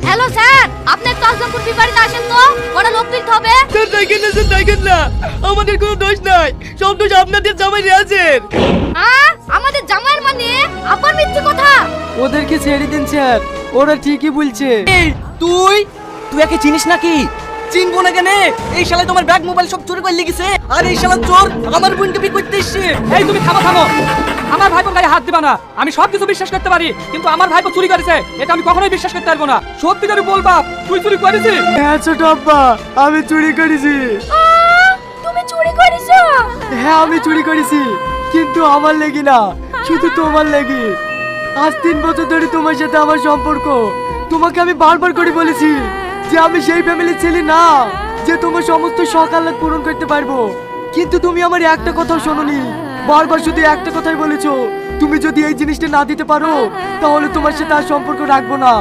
Hello sir, আপনি একটু আজমপুর বিবাড়িতে আসেন তো, ওরা লোক তুলতে হবে। স্যার দেখেন না, স্যার দেখেন না, আমাদের কোনো দোষ নাই, সব দোষ আপনাদের জামাই রিয়াজের। আমাদের জামাইয়ের মানে আবার মিথ্যে কথা। ওদেরকে ছেড়ে দিন স্যার, ওরা ঠিকই বলছে। তুই তুই একে চিনিস নাকি? চিনবো না কেন? এই শালা তোমার ব্যাগ মোবাইল সব চুরি করে লেগেছে, আর এই শালা চোর আমার বোনকে বিয়ে করতে এসেছে। এই তুমি থামো থামো, আমার ভাইপোর গায়ে হাত দিবা না। আমি সব কিছু বিশ্বাস করতে পারি, কিন্তু আমার ভাইপো চুরি করেছে এটা আমি কখনোই বিশ্বাস করতে পারবো না। সত্যি করে বলবা তুই চুরি করেছিস? হ্যাঁ ছোট আব্বা, আমি চুরি করেছি। তুমি চুরি করেছো? হ্যাঁ আমি চুরি করেছি, কিন্তু আমার লেগে না, শুধু তোমার লেগে। আজ 3 বছর ধরে তোমার সাথে আমার সম্পর্ক। তোমাকে আমি বারবার করে বলেছি যে আমি সেই ফ্যামিলির ছেলে না যে তোমার সমস্ত শখ আহ্লাদ পূরণ করতে পারবো, কিন্তু তুমি আমার একটা কথাও শোনোনি। বারবার শুধু একটা কথাই বলেছো, তুমি যদি এই জিনিসটা না দিতে পারো তাহলে তোমার সাথে আর সম্পর্ক রাখবো না।